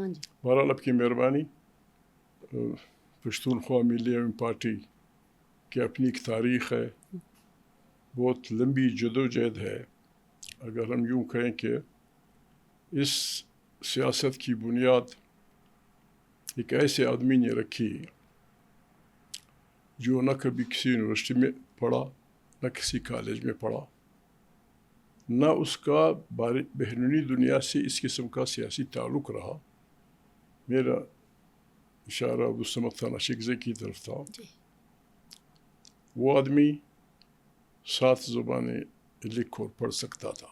ہاں جی. بہرحال آپ کی مہربانی. پشتونخوا ملی پارٹی کی اپنی ایک تاریخ ہے, بہت لمبی جدوجہد ہے. اگر ہم یوں کہیں کہ اس سیاست کی بنیاد ایک ایسے آدمی نے رکھی جو نہ کبھی کسی یونیورسٹی میں پڑھا, نہ کسی کالج میں پڑھا, نہ اس کا بیرونی دنیا سے اس قسم کا سیاسی تعلق رہا. میرا اشارہ عبدالصمد خان اشکزئی کی طرف تھا. وہ آدمی 7 زبانیں لکھ اور پڑھ سکتا تھا.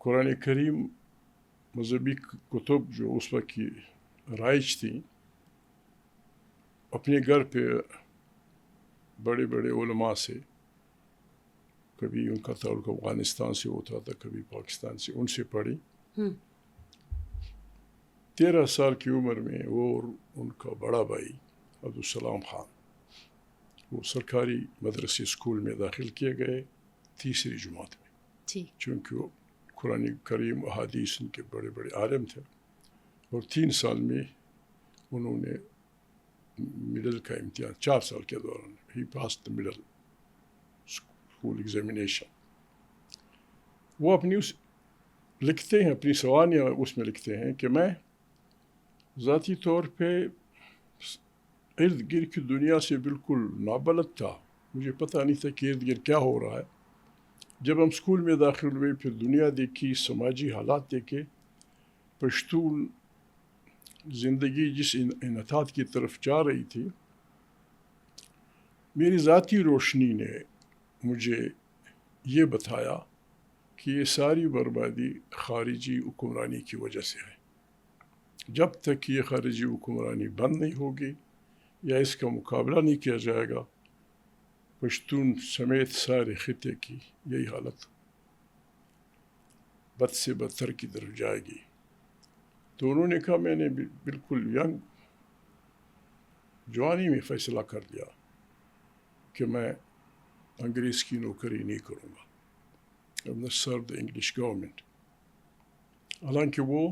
قرآن کریم, مذہبی کتب جو اس وقت کی رائج تھیں, اپنے گھر پہ بڑے بڑے علماء سے, کبھی ان کا تعلق افغانستان سے ہوتا تھا, کبھی پاکستان سے, ان سے پڑھی. 13 سال کی عمر میں وہ اور ان کا بڑا بھائی عبدالسلام خان, وہ سرکاری مدرسے اسکول میں داخل کیے گئے 3ری جماعت میں, چونکہ وہ قرآن کریم احادیث ان کے بڑے بڑے عالم تھے. اور 3 سال میں انہوں نے مڈل کا امتحان, 4 سال کے دوران ہی پاس دا مڈل اسکول ایگزامینیشن. وہ اپنی لکھتے ہیں, اپنی سوالیاں اس میں لکھتے ہیں کہ میں ذاتی طور پہ ارد گرد کی دنیا سے بالکل نابلد تھا. مجھے پتہ نہیں تھا کہ ارد گرد کیا ہو رہا ہے. جب ہم اسکول میں داخل ہوئے, پھر دنیا دیکھی, سماجی حالات دیکھے, پشتون زندگی جس انحطاط کی طرف جا رہی تھی, میری ذاتی روشنی نے مجھے یہ بتایا کہ یہ ساری بربادی خارجی حکمرانی کی وجہ سے ہے. جب تک یہ خارجی حکمرانی بند نہیں ہوگی یا اس کا مقابلہ نہیں کیا جائے گا, پشتون سمیت سارے خطے کی یہی حالت بد سے بدتر کی طرف جائے گی. تو انہوں نے کہا, میں نے بالکل ینگ جوانی میں فیصلہ کر لیا کہ میں انگریز کی نوکری نہیں کروں گا, I will not serve the English government. حالانکہ وہ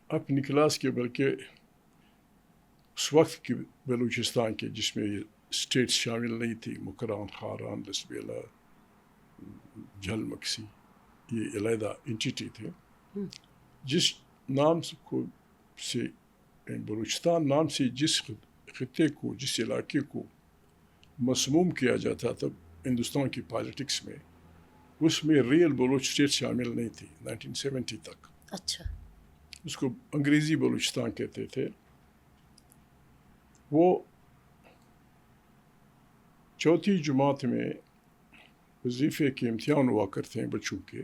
اپنی کلاس کے بلکہ اس وقت کی بلوچستان کے, جس میں یہ اسٹیٹس شامل نہیں تھی, مکران, خاران, لسبیلا, جھل مکسی, یہ علیحدہ انٹیٹی تھے. جس نام سے بلوچستان نام سے جس خطے کو, جس علاقے کو مسموم کیا جاتا تھا ہندوستان کی پالیٹکس میں, اس میں ریئل بلوچ اسٹیٹ شامل نہیں تھی 1970 تک. اچھا. اس کو انگریزی بلوچستان کہتے تھے. وہ 4تھی جماعت میں وظیفے کے امتحان ہوا کرتے ہیں بچوں کے.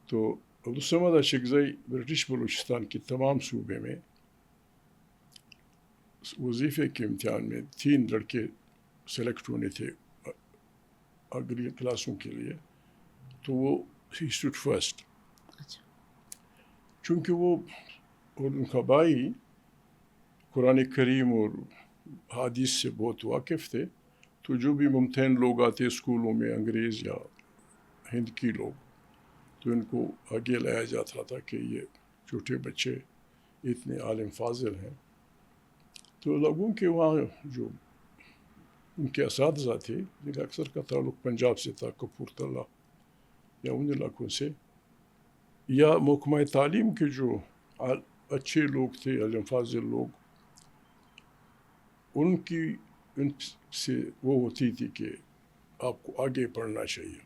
تو عبدالصمد اشکزئی برٹش بلوچستان کے تمام صوبے میں وظیفے کے امتحان میں 3 لڑکے سلیکٹ ہونے تھے اگلی کلاسوں کے لیے, تو وہ ہی اسٹوڈ فرسٹ. چونکہ وہ اور ان کا بھائی قرآن کریم اور حدیث سے بہت واقف تھے, تو جو بھی ممتحن لوگ آتے اسکولوں میں, انگریز یا ہند کی لوگ, تو ان کو آگے لایا جاتا تھا کہ یہ چھوٹے بچے اتنے عالم فاضل ہیں. تو لوگوں کے وہاں جو ان کے اساتذہ تھے, جن کا اکثر کا تعلق پنجاب سے تھا, کپورتھلا یا ان علاقوں سے, یا محکمہ تعلیم کے جو اچھے لوگ تھے, عالم فاضل لوگ, ان سے وہ ہوتی تھی کہ آپ کو آگے پڑھنا چاہیے,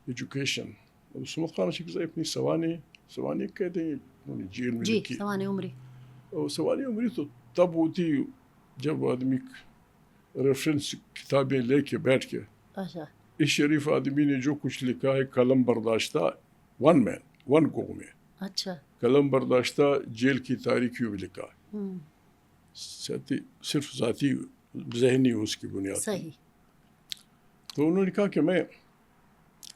ایجوکیشن. عبدالصمد خان اشکزئی اپنی سوانح کہتے ہیں, انہوں نے جیل میں لکھی. سوانح عمری. اور سوانح عمری تو تب ہوتی جب آدمی ریفرنس کتابیں لے کے بیٹھ کے, اس شریف آدمی نے جو کچھ لکھا ہے, قلم برداشتہ ون گو میں, قلم برداشتہ جیل کی تاریخیوں میں لکھا ہے. صرف ذاتی ذہنی اس کی بنیاد پر. تو انہوں نے کہا کہ میں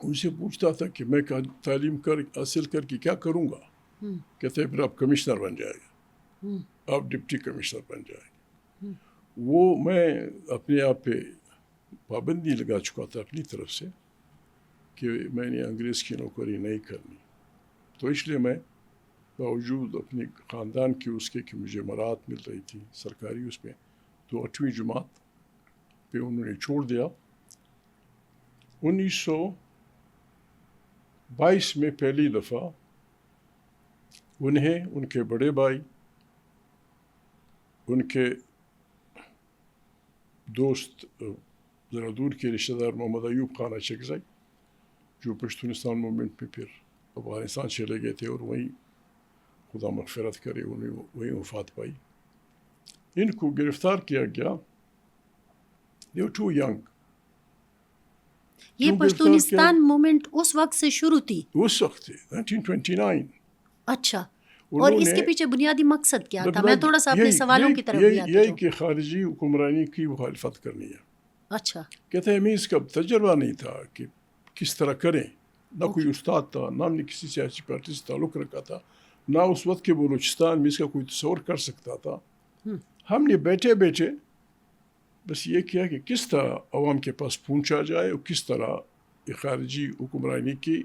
ان سے پوچھتا تھا کہ میں تعلیم حاصل کر کے کیا کروں گا. کہتے ہیں پھر آپ کمشنر بن جائے گا, آپ ڈپٹی کمشنر بن جائے گا. وہ میں اپنے آپ پہ پابندی لگا چکا تھا اپنی طرف سے کہ میں نے انگریز کی نوکری نہیں کرنی. تو اس لیے میں باوجود اپنے خاندان کی اس کے کہ مجھے مراعات مل رہی تھی سرکاری اس پہ، تو 8ویں جماعت پہ انہوں نے چھوڑ دیا. 1922 میں پہلی دفعہ انہیں ان کے بڑے بھائی، ان کے دوست ذرا دور کے رشتہ دار محمد ایوب خان اچکزئی جو پشتونستان موومنٹ پہ پھر افغانستان چلے گئے تھے اور وہیں خدا مغفرت کرے انہیں وہیں وفات پائی، ان کو گرفتار کیا گیا. They were too young. یہ پشتونستان موومنٹ اس وقت سے شروع تھی؟ اس وقت تھی 1929. اچھا، اور اس کے پیچھے بنیادی مقصد کیا تھا؟ میں تھوڑا سا اپنے سوالوں کی طرف بھی آتی ہوں. یہی کہ خارجی حکمرانی کی مخالفت کرنی ہے. اچھا، کہتے ہیں ہمیں اس کا تجربہ نہیں تھا کہ کس طرح کریں، نہ کوئی استاد تھا، نہ ہم نے کسی سیاسی پارٹی سے تعلق رکھا تھا، نہ اس وقت کے بلوچستان میں اس کا کوئی تصور کر سکتا تھا. ہم نے بیٹھے بیٹھے بس یہ کیا کہ کس طرح عوام کے پاس پہنچا جائے اور کس طرح خارجی حکمرانی کی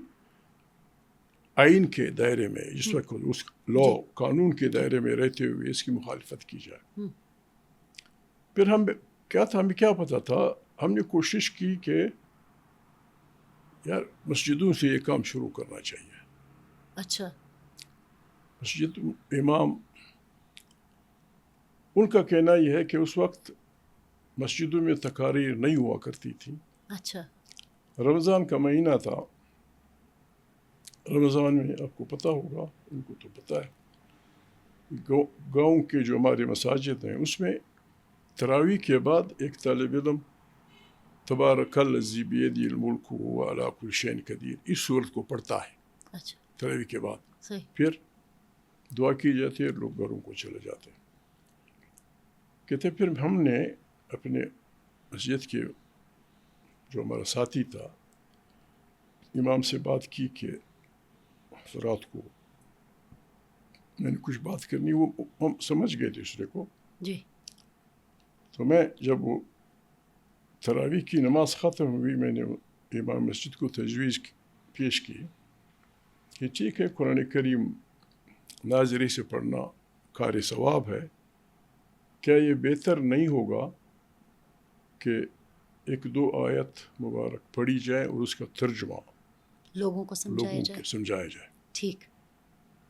آئین کے دائرے میں، جس وقت اس لا قانون کے دائرے میں رہتے ہوئے اس کی مخالفت کی جائے. پھر ہم کیا تھا، ہمیں کیا پتہ تھا، ہم نے کوشش کی کہ یار مسجدوں سے یہ کام شروع کرنا چاہیے. اچھا، مسجد امام ان کا کہنا یہ ہے کہ اس وقت مسجدوں میں تقاریر نہیں ہوا کرتی تھی. اچھا، رمضان کا مہینہ تھا، رمضان میں آپ کو پتہ ہوگا، ان کو تو پتہ ہے، گاؤں کے جو ہمارے مساجد ہیں اس میں تراویح کے بعد ایک طالب علم تبارک الذی بیدہ الملک وہو علی کل شیء قدیر اس صورت کو پڑھتا ہے. اچھا، تراویح کے بعد صحیح. پھر دعا کی جاتی ہے، لوگ گھروں کو چلے جاتے ہیں. کہتے پھر ہم نے اپنے مسجد کے جو ہمارا ساتھی تھا امام سے بات کی کہ رات کو میں نے کچھ بات کرنی، وہ ہم سمجھ گئے دوسرے کو. جی. تو میں جب وہ تراویح کی نماز ختم ہوئی، میں نے امام مسجد کو تجویز پیش کی کہ ٹھیک ہے قرآن کریم ناظری سے پڑھنا کار ثواب ہے، کیا یہ بہتر نہیں ہوگا کہ 1-2 آیت مبارک پڑھی جائے اور اس کا ترجمہ لوگوں کو سمجھایا جائے. ٹھیک.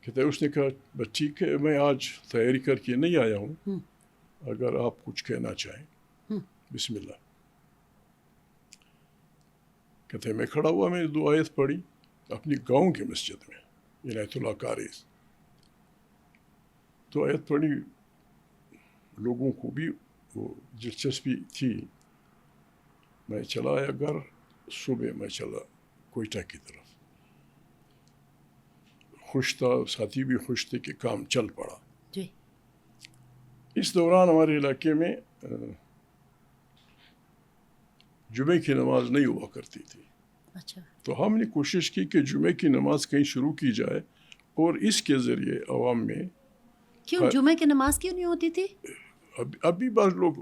کہتے ہیں اس نے کہا بس ٹھیک ہے، میں آج تیاری کر کے نہیں آیا ہوں، اگر آپ کچھ کہنا چاہیں بسم اللہ. کہتے ہیں میں کھڑا ہوا، میں نے 2 آیت پڑھی اپنی گاؤں کی مسجد میں، عنایت اللہ کاریز. 2 آیت پڑھی، لوگوں کو بھی وہ دلچسپی تھی. میں چلا آیا گھر، صبح میں چلا کوئٹہ کی طرف. خوش تھا، ساتھی بھی خوش تھے کہ کام چل پڑا. جی. اس دوران ہمارے علاقے میں جمعے کی نماز نہیں ہوا کرتی تھی. اچھا. تو ہم نے کوشش کی کہ جمعے کی نماز کہیں شروع کی جائے اور اس کے ذریعے عوام میں. کیوں جمعے کی نماز کیوں نہیں ہوتی تھی؟ ابھی بعض لوگ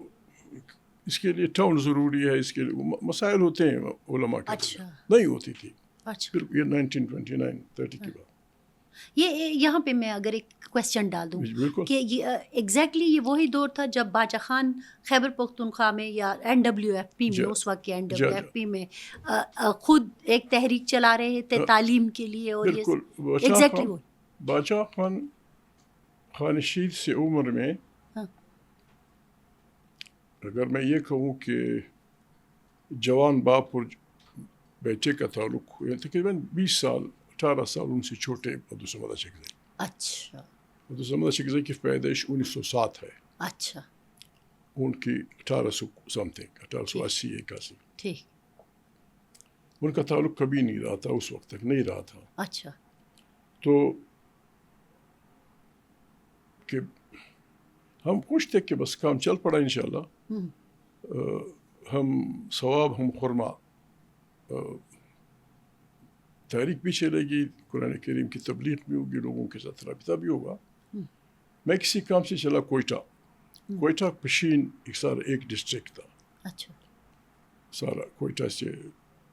اس کے لیے ٹاؤن ضروری ہے، اس کے لیے مسائل ہوتے ہیں علماء کے. اچھا. نہیں ہوتی تھی. اچھا. پھر یہ 1929-30 کے بعد. یہاں پہ میں اگر ایک کویسچن ڈال دوں کہ ایگزیکٹلی یہ وہی دور تھا جب باچا خان خیبر پختونخوا میں یا NWFP میں، اس وقت کے NWFP میں خود ایک تحریک چلا رہے تھے تعلیم کے لیے، اور بالکل ایگزیکٹلی وہ باچا خان خانشید سے عمر میں اگر میں یہ کہوں کہ جوان باپ اور بیٹے کا تعلق تقریباً 20 سال 18 سال ان سے چھوٹے عبدالصمد اچکزئی. اچھا. عبدالصمد اچکزئی کی پیدائش 1907 ہے. اچھا. ان کی 1880-81. ٹھیک. ان کا تعلق کبھی نہیں رہا تھا، اس وقت تک نہیں رہا تھا. اچھا. تو کہ ہم خوش تھے کہ بس کام چل پڑا انشاءاللہ. ہم ثواب، ہم خرما، تحریک بھی چلے گی، قرآن کریم کی تبلیغ بھی ہوگی، لوگوں کے ساتھ رابطہ بھی ہوگا. میں کسی کام سے چلا کوئٹہ پشین سارا ایک ڈسٹرکٹ تھا. اچھا. سارا کوئٹہ سے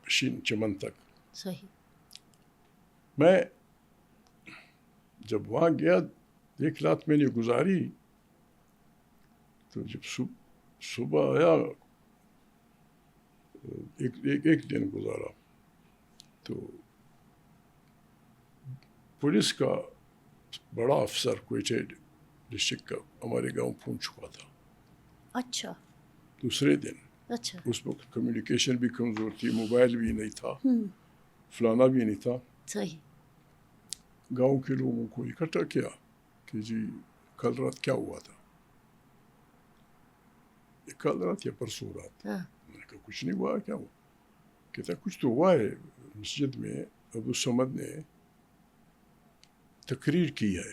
پشین چمن تک. صحیح. میں جب وہاں گیا 1 رات میں نے گزاری تو جب صبح آیا ایک دن گزارا تو پولیس کا بڑا افسر کوئٹہ ڈسٹرکٹ کا ہمارے گاؤں پہنچ چکا تھا. اچھا. دوسرے دن. اچھا. اس وقت کمیونیکیشن بھی کمزور تھی, موبائل بھی نہیں تھا, فلانا بھی نہیں تھا. صحیح. گاؤں کے لوگوں کو اکٹھا کیا کہ جی کل رات کیا ہوا تھا, کل رات یا پرسوں رات. میں نے کہا کچھ نہیں ہوا. کیا ہوا؟ کہتا کچھ تو ہوا ہے. مسجد میں عبدالصمد نے تقریر کی ہے.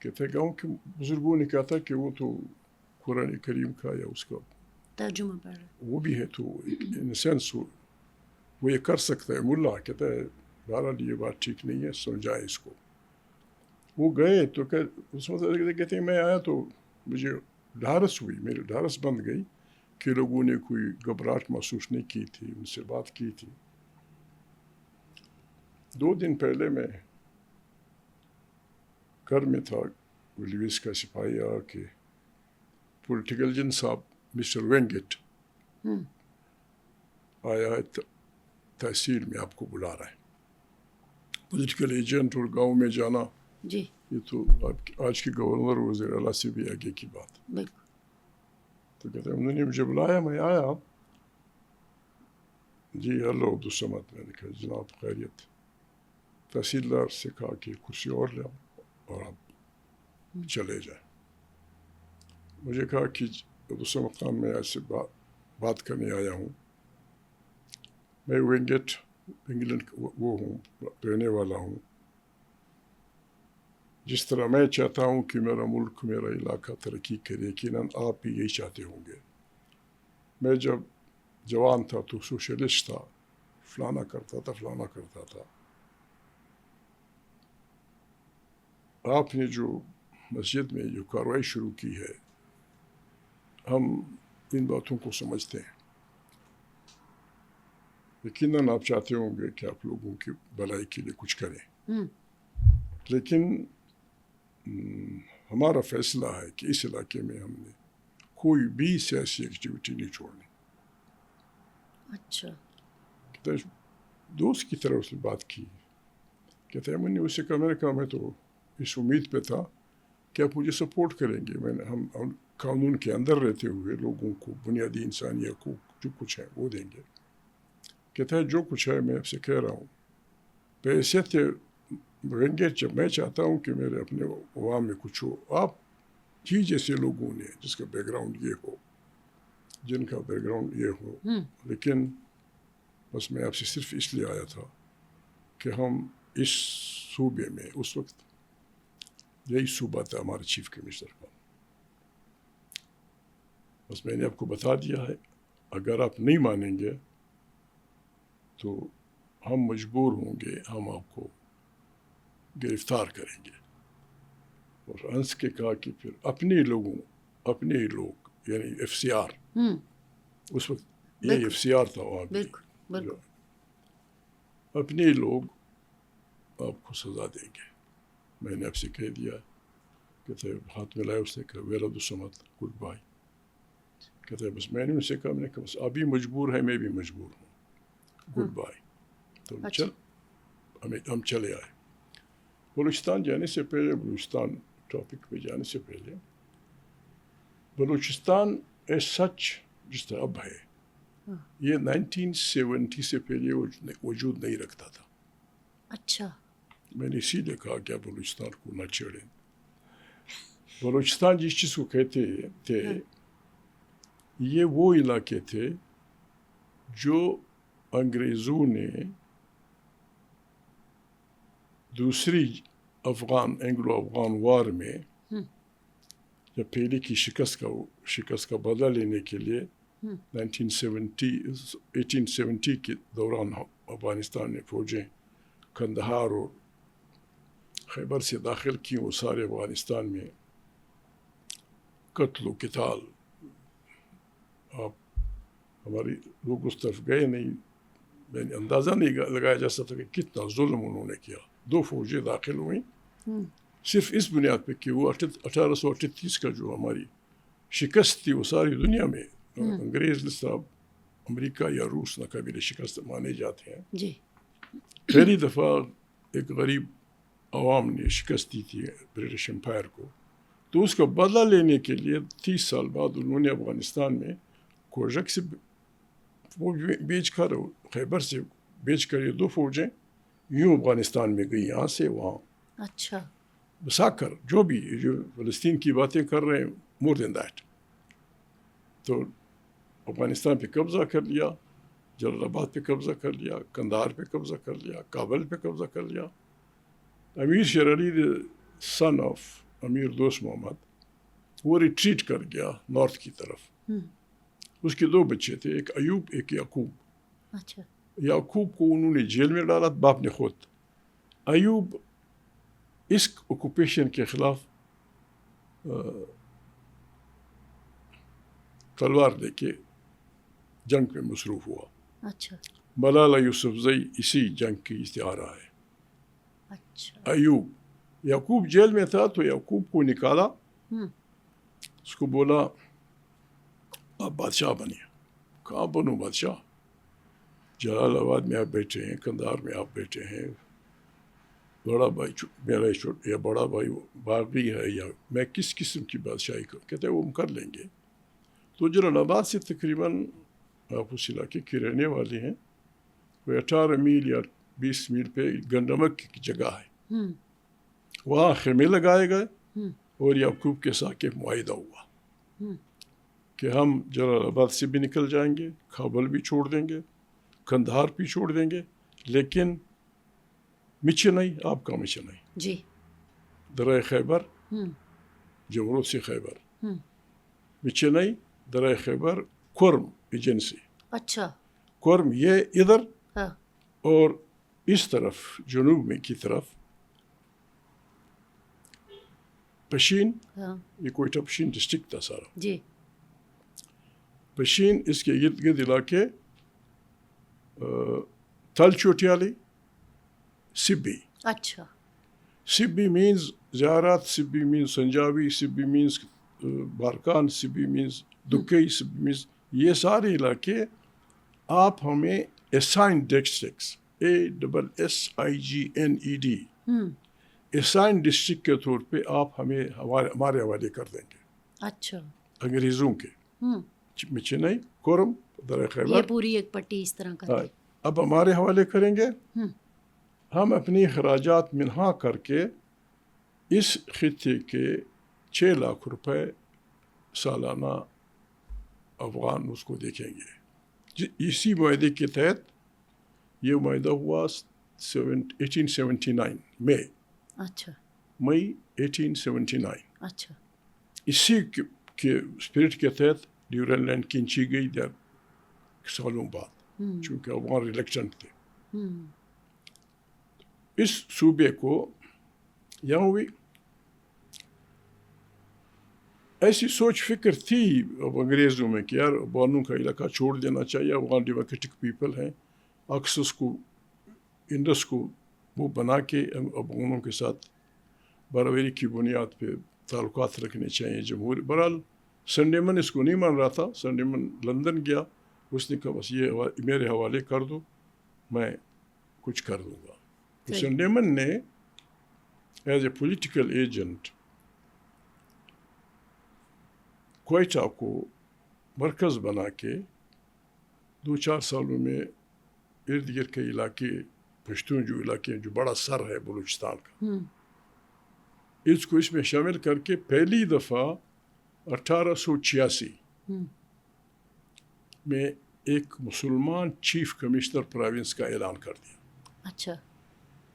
کہتا گاؤں کے بزرگوں نے کہا تھا کہ وہ تو قرآن کریم کا یا اس کا ترجمہ پڑھ رہا, وہ بھی ہے, تو ان سینس وہ یہ کر سکتا ہے. ملا کہتا ہے بہرحال یہ بات ٹھیک نہیں ہے, سمجھائے اس کو. وہ گئے تو اس وقت کہتے ہیں میں آیا تو مجھے ڈھارس ہوئی, میری ڈھارس بند گئی کہ لوگوں نے کوئی گھبراہٹ محسوس نہیں کی تھی, ان سے بات کی تھی. 2 دن پہلے میں گھر میں تھا, پولیس کا سپاہی آ کے پولیٹیکل ایجنٹ صاحب مسٹر وینگٹ آیا ہے, تحصیل میں آپ کو بلا رہا ہے. پولیٹیکل ایجنٹ اور گاؤں میں جانا جی یہ تو آج کے گورنر وزیر اعلیٰ سے بھی آگے کی بات. بالکل. تو کہتے ہیں انہوں نے مجھے بلایا, میں آیا. جی ہلو عبدالصمد. میں نے کہا جناب خیریت. تحصیلدار سے کہا کہ کرسی اور لے اور آپ چلے جائیں. مجھے کہا کہ عبدالصمد خان میں ایسے بات کرنے آیا ہوں, میں وینگٹ انگلینڈ وہ ہوں, رہنے والا ہوں. جس طرح میں چاہتا ہوں کہ میرا ملک میرا علاقہ ترقی کرے, یقیناً آپ بھی یہی چاہتے ہوں گے. میں جب جوان تھا تو سوشلسٹ تھا, فلانا کرتا تھا فلانا کرتا تھا. آپ نے جو مسجد میں جو کارروائی شروع کی ہے, ہم ان باتوں کو سمجھتے ہیں. یقیناً آپ چاہتے ہوں گے کہ آپ لوگوں کی بھلائی کے لیے کچھ کریں, لیکن ہمارا فیصلہ ہے کہ اس علاقے میں ہم نے کوئی بھی سیاسی ایکٹیویٹی نہیں چھوڑنی. اچھا. کہتا ہے دوست کی طرح اس نے بات کی. کہتا ہے میں نے اسے کہا, میں نے کہا میں تو اس امید پہ تھا کہ آپ مجھے سپورٹ کریں گے. میں نے ہم قانون کے اندر رہتے ہوئے لوگوں کو بنیادی انسانی حقوق جو کچھ ہے وہ دیں گے. کہتا ہے جو کچھ ہے میں آپ سے کہہ رہا ہوں بحیثیت وینگٹ, جب میں چاہتا ہوں کہ میرے اپنے عوام میں کچھ ہو, آپ جی جیسے لوگوں نے جس کا بیک گراؤنڈ یہ ہو, جن کا بیک گراؤنڈ یہ ہو, لیکن بس میں آپ سے صرف اس لیے آیا تھا کہ ہم اس صوبے میں اس وقت یہی صوبہ تھا ہمارے چیف کمشنر کا, بس میں نے آپ کو بتا دیا ہے, اگر آپ نہیں مانیں گے تو ہم مجبور ہوں گے, ہم آپ کو گرفتار کریں گے. اور ہنس کے کہا کہ پھر اپنے ہی لوگ یعنی FCR, اس وقت یہ FCR تھا وہاں بھی, اپنے لوگ آپ کو سزا دیں گے. میں نے آپ سے کہہ دیا. کہتے ہاتھ ملایا, اس نے کہا ویل عبدالصمد گڈ بائی. کہتے بس میں نے ان سے کہا, میں نے کہا بس ابھی مجبور ہے, میں بھی مجبور ہوں, گڈ بائی. تو ہم چلے آئے. بلوچستان جانے سے پہلے, بلوچستان ٹاپک پہ جانے سے پہلے, بلوچستان ایز سچ جس طرح اب ہے, یہ 1970 سے پہلے وجود نہیں رکھتا تھا. اچھا. میں نے اسی لیے کہا کہ بلوچستان کو نہ چھیڑیں. بلوچستان جس چیز کو کہتے تھے, یہ وہ علاقے تھے جو انگریزوں نے دوسری اینگلو افغان وار میں جب پہلے کی شکست کا بدلہ لینے کے لیے 1870 کے دوران افغانستان نے فوجیں کندہار اور خیبر سے داخل کی. وہ سارے افغانستان میں قتل و قتال, آپ ہمارے لوگ اس طرف گئے نہیں, یعنی اندازہ نہیں لگایا جا سکتا کہ کتنا ظلم انہوں نے کیا. 2 فوجیں داخل ہوئیں صرف اس بنیاد پہ کہ وہ 1838 کا جو ہماری شکست تھی وہ ساری دنیا میں انگریز صاحب امریکہ یا روس ناقابل شکست مانے جاتے ہیں. جی پہلی دفعہ ایک غریب عوام نے شکست دی تھی برٹش امپائر کو, تو اس کا بدلہ لینے کے لیے 30 سال بعد انہوں نے افغانستان میں کوژک سے فوج بیچ کر, خیبر سے بیچ کر یہ 2 فوجیں یوں افغانستان میں گئی, یہاں سے وہاں. اچھا بسا کر جو فلسطین کی باتیں کر رہے ہیں مور دین دیٹ. تو افغانستان پہ قبضہ کر لیا, جلال آباد پہ قبضہ کر لیا, قندھار پہ قبضہ کر لیا, کابل پہ قبضہ کر لیا. امیر شیر علی سن آف امیر دوست محمد وہ ریٹریٹ کر گیا نارتھ کی طرف. اس کے 2 بچے تھے, ایک ایوب ایک یعقوب. اچھا یعقوب کو انہوں نے جیل میں ڈالا باپ نے خود. ایوب اس آکوپیشن کے خلاف تلوار لے کے جنگ پہ مصروف ہوا. اچھا ملالہ یوسفزئی اسی جنگ کی استعارہ ہے. اچھا ایوب, یعقوب جیل میں تھا تو یعقوب کو نکالا, اس کو بولا آپ بادشاہ بنیے. کہاں بنوں بادشاہ, جلال آباد میں آپ بیٹھے ہیں, قندھار میں آپ بیٹھے ہیں, بڑا بھائی میرا یا بڑا بھائی باغی ہے, یا میں کس قسم کی بادشاہی کروں. کہتے ہیں وہ ہم کر لیں گے. تو جلال آباد سے تقریباً آپ اس علاقے کے رہنے والے ہیں, وہ 18 میل یا 20 میل پہ گنڈمک کی جگہ ہے, وہاں خیمے لگائے گئے, اور یعقوب کے ساتھ ایک معاہدہ ہوا کہ ہم جلال آباد سے بھی نکل جائیں گے, کابل بھی چھوڑ دیں گے, قندھار بھی چھوڑ دیں گے, لیکن مچنئی آپ کا مچنئی, جی درائے خیبر, جمرود سے خیبر, مچنئی درائے خیبر, کرم ایجنسی. اچھا کرم یہ ادھر, ہاں اور اس طرف جنوب میں کی طرف پشین, یہ کوئٹہ پشین ڈسٹرکٹ تھا سارا. جی پشین, اس کے ارد گرد علاقے تھل چوٹیالی, سبی. اچھا سبی مینز زیارات, سبی مینز سنجاوی, سبی مینز بارکان, سبی مینز دکئی, سبی مینز یہ سارے علاقے آپ ہمیں assign districts ASSIGNED assign district کے طور پہ آپ ہمیں ہمارے حوالے کر دیں گے. اچھا انگریزوں کے چنئی, کورم, درائے خیبر, یہ پوری ایک پٹی اس طرح کا. اب ہمارے حوالے کریں گے. ہم اپنی اخراجات منہا کر کے اس خطے کے 6 لاکھ روپے سالانہ افغان اس کو دیکھیں گے. اسی معاہدے کے تحت یہ معاہدہ ہوا 1879 میں. اچھا مئی 1879. اچھا اسی کے اسپرٹ کے تحت ڈیورن لینڈ کھینچی گئی سالوں بعد, چونکہ افغان ریلیکٹنٹ تھے. اس صوبے کو یہاں ہوئی ایسی سوچ فکر تھی اب انگریزوں میں کہ یار افغانوں کا علاقہ چھوڑ دینا چاہیے, افغان ڈیموکریٹک پیپل ہیں, اکسس کو انڈس کو وہ بنا کے افغانوں کے ساتھ برابری کی بنیاد پہ تعلقات رکھنے چاہیے. جمہوری بہرحال سنڈیمن اس کو نہیں مان رہا تھا. سنڈیمن لندن گیا, اس نے کہا بس یہ میرے حوالے کر دو, میں کچھ کر دوں گا. تو سنڈیمن نے as a political agent Quetta کو مرکز بنا کے 2-4 سالوں میں ارد گرد کے علاقے, پشتون جو علاقے جو بڑا سر ہے بلوچستان کا, اس کو اس میں شامل کر کے پہلی دفعہ 1886 میں ایک مسلمان چیف کمشنر پروونس کا اعلان کر دیا. اچھا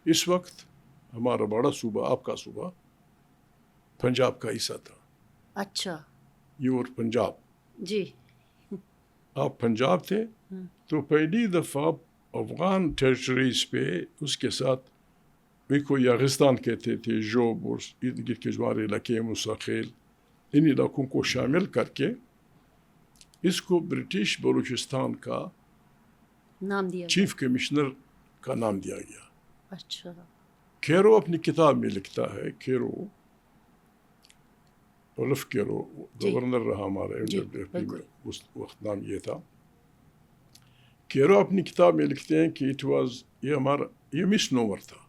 اس وقت ہمارا بڑا صوبہ, آپ کا صوبہ پنجاب کا حصہ تھا. اچھا یور پنجاب, جی آپ پنجاب تھے. تو پہلی دفعہ افغان ٹیریٹریز پہ اس کے ساتھ بھی کو یاغستان کہتے تھے, جوب اور ارد گرد کے جوار علاقے, مساخیل, ان علاقوں کو شامل کر کے اس کو برٹش بلوچستان کا نام دیا چیف کمشنر کا نام دیا گیا. اچھا. کیرو اپنی کتاب میں لکھتا ہے, کیرو اولف کیرو گورنر رہا ہمارا NAAFP میں, اس وقت نام یہ تھا. کیرو اپنی کتاب میں لکھتے ہیں کہ یہ مس نوور تھا.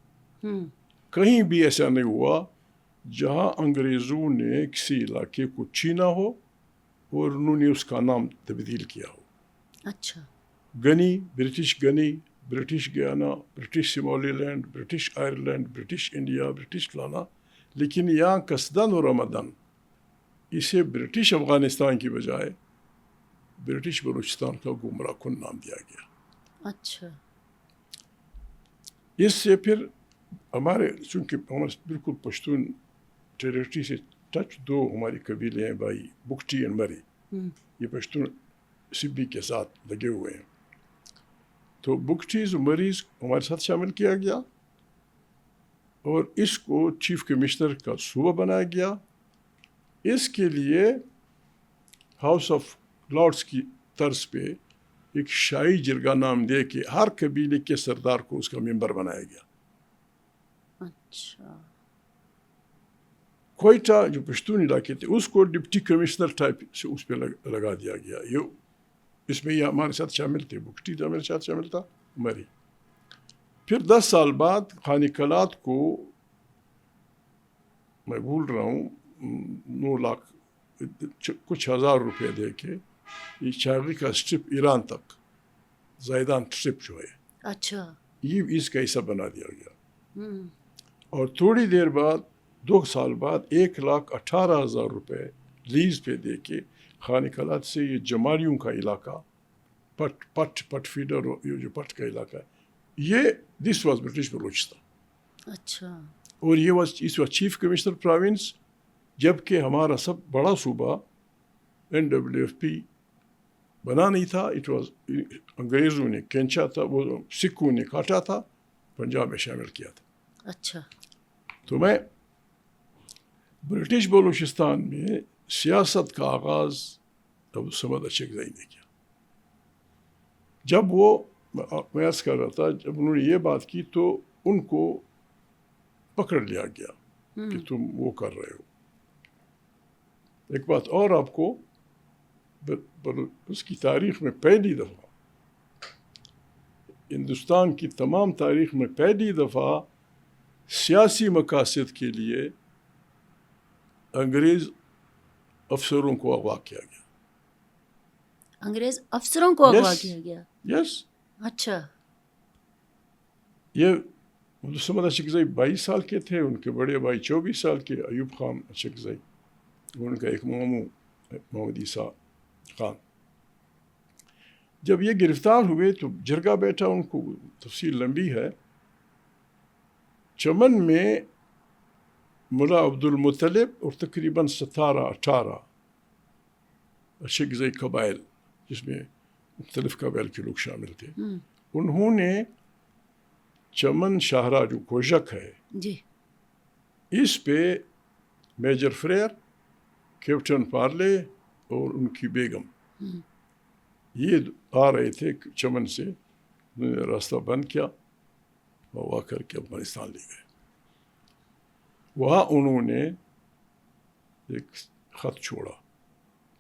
کہیں بھی ایسا نہیں ہوا جہاں انگریزوں نے کسی علاقے کو چھینا ہو اور انہوں نے اس کا نام تبدیل کیا ہو. اچھا. Guinea, British Guiana, British Somaliland, British Ireland, British India, British فلانا, لیکن یہاں قصدن اور آمدن اسے برٹش افغانستان کی بجائے برٹش بلوچستان کا گمراہ کن نام دیا گیا. اچھا. اس سے پھر ہمارے چونکہ ہمارے بالکل پشتون ٹیریٹری سے ٹچ دو ہماری قبیلے ہیں بھائی, بگٹی اینڈ مری, یہ پشتون سبی کے ساتھ لگے ہوئے ہیں. تو بگٹیز اور مریز ہمارے ساتھ شامل کیا گیا اور اس کو چیف کمشنر کا صوبہ بنایا گیا. اس کے لیے ہاؤس آف لارڈس کی طرز پہ ایک شاہی جرگہ نام دے کے ہر قبیلے کے سردار کو اس کا ممبر بنایا گیا. اچھا. کوئٹہ جو پشتون علاقے تھے اس کو ڈپٹی کمشنر ٹائپ سے اس پہ لگا دیا گیا. اس میں یہ ہمارے ساتھ شامل تھے, بگٹی تو ہمارے ساتھ شامل تھا, مری. پھر 10 سال بعد خانقلات کو میں بھول رہا ہوں 9 لاکھ کچھ ہزار روپے دے کے یہ شاہی کا اسٹرپ ایران تک, زیدان اسٹرپ جو ہے, اچھا, یہ اس کا حصہ بنا دیا گیا. اور تھوڑی دیر بعد 2 سال بعد 1,18,000 روپے لیز پہ دے کے خانقلات سے یہ جمالیوں کا علاقہ, پٹ فیڈر, یہ جو پٹ کا علاقہ ہے, یہ دس واز برٹش بلوچستان. اچھا. اور یہ اس واز چیف کمشنر پروونس, جبکہ ہمارا سب بڑا صوبہ NAAFP بنا نہیں تھا. انگریزوں نے کھینچا تھا, وہ سکھوں نے کاٹا تھا, پنجاب میں شامل کیا تھا. اچھا. تو میں برٹش بلوچستان میں سیاست کا آغاز عبدالصمد اچکزئی نے کیا. جب وہ میں عرض کر رہا تھا, جب انہوں نے یہ بات کی تو ان کو پکڑ لیا گیا کہ تم وہ کر رہے ہو. ایک بات اور آپ کو, اس کی تاریخ میں پہلی دفعہ, ہندوستان کی تمام تاریخ میں پہلی دفعہ سیاسی مقاصد کے لیے انگریز افسروں کو اغوا کیا گیا. انگریز افسروں کو اغوا کیا گیا؟ یس. اچھا. یہ عبدالصمد اچکزئی 22 سال کے تھے, ان کے بڑے بھائی 24 سال کے, ایوب خان اچکزئی, ان کا ایک ماموں محمد عیسیٰ خان. جب یہ گرفتار ہوئے تو جرگہ بیٹھا, ان کو تفصیل لمبی ہے. چمن میں ملا عبد المطلب اور تقریباً 17-18 اچکزئی قبائل, جس میں مختلف قبائل کے لوگ شامل تھے, انہوں نے چمن شاہراہ جو کوشک ہے جی, اس پہ میجر فریر, کیپٹن پارلے اور ان کی بیگم یہ آ رہے تھے چمن سے, انہوں نے راستہ بند کیا اور آ کر کے افغانستان لے گئے. وہاں انہوں نے ایک خط چھوڑا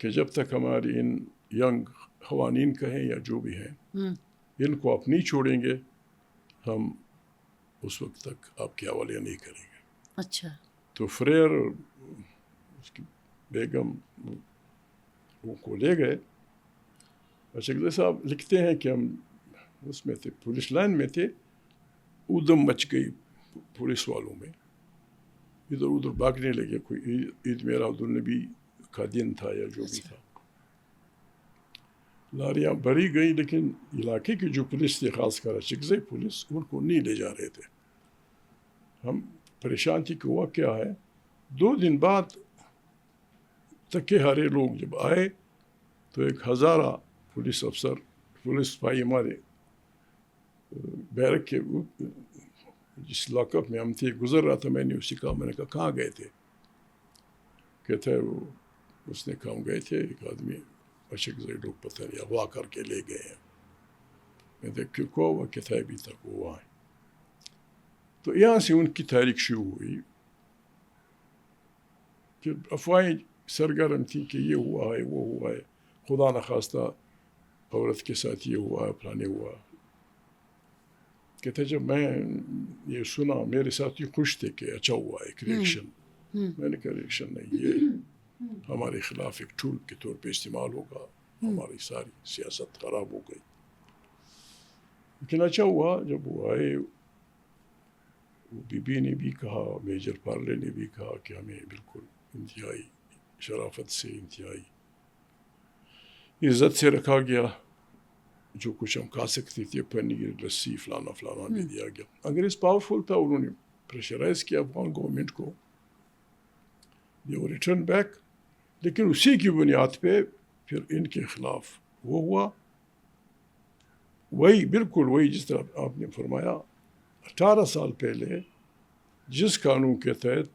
کہ جب تک ہماری ان ینگ خوانین کہیں یا جو بھی ہیں ان کو آپ نہیں چھوڑیں گے, ہم اس وقت تک آپ کے حوالے نہیں کریں گے. اچھا. تو فریر اس کی بیگم وہ کو لے گئے. اچکزئی صاحب لکھتے ہیں کہ ہم اس میں تھے, پولیس لائن میں تھے, ادھم مچ گئی پولیس والوں میں, ادھر ادھر بھاگنے لگے. کوئی عید میلاد النبی کا دن تھا یا جو بھی تھا, لاریاں بھری گئی, لیکن علاقے کی جو پولیس تھی, خاص کر اچکزئی پولیس, ان کو نہیں لے جا رہے تھے. ہم پریشان تھی کہ ہوا کیا ہے. 2 دن بعد تکے ہارے لوگ جب آئے تو 1000 پولیس افسر, پولیس بھائی ہمارے بیرک کے جس لاک اپ میں ہم تھے گزر رہا تھا. میں نے اسی کہا, میں نے کہا کہاں گئے تھے؟ کہتا ہے وہ اس نے کہا ہم گئے تھے, ایک آدمی اچکزئی لوگ پتہ نہیں اغوا کر کے لے گئے ہیں. کو و کتابی تک وہ آئے. تو یہاں سے ان کی تاریخ شروع ہوئی. پھر افواہیں سرگرم تھیں کہ یہ ہوا ہے وہ ہوا ہے, خدا نخواستہ عورت کے ساتھ یہ ہوا ہے فلانے ہوا. کہتے جب میں یہ سنا میرے ساتھی خوش تھے کہ اچھا ہوا ایک ریئیکشن. میں نے کہا ریئیکشن نہیں, یہ ہمارے خلاف ایک ٹول کے طور پہ استعمال ہوگا, ہماری ساری سیاست خراب ہو گئی. لیکن اچھا ہوا جب وہ آئے, بی بی نے بھی کہا, میجر پارلے نے بھی کہا کہ ہمیں بالکل انتہائی شرافت سے انتہائی عزت سے رکھا گیا, جو کچھ ہم کھا سکتے تھے پنیر لسی فلانا فلانا بھی دیا گیا. انگریز پاورفل تھا, انہوں نے پریشرائز کیا افغان گورنمنٹ کو, یہ ریٹرن بیک. لیکن اسی کی بنیاد پہ پھر ان کے خلاف وہ ہوا, وہی بالکل وہی جس طرح آپ نے فرمایا 18 سال پہلے جس قانون کے تحت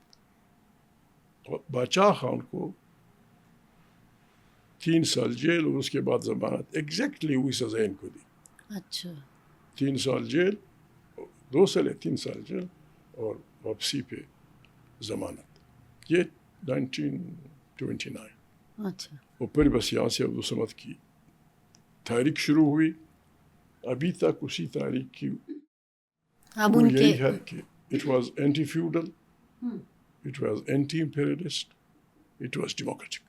بادشاہ خان کو 3 سال جیل اور اس کے بعد ضمانت ایگزیکٹلی وہی سزا ان کو دی. اچھا 3 سال جیل, 2 سال 3 سال جیل اور واپسی پہ ضمانت. یہ 1929. اچھا اور پھر بس یہاں سے عبدالصمد کی تاریخ شروع ہوئی. ابھی تک اسی تاریخ کی اب وہ ان کے یہی ہے کہ it was anti feudal, it was anti imperialist, it was democratic.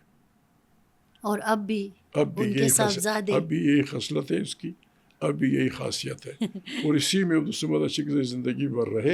اور اب بھی اب بھی ان کے یہی صاحبزادے اب بھی یہی خصلت ہے اس کی, اب بھی یہی خاصیت ہے. اور اسی میں عبدالصمد اچھی زندگی بھر رہے.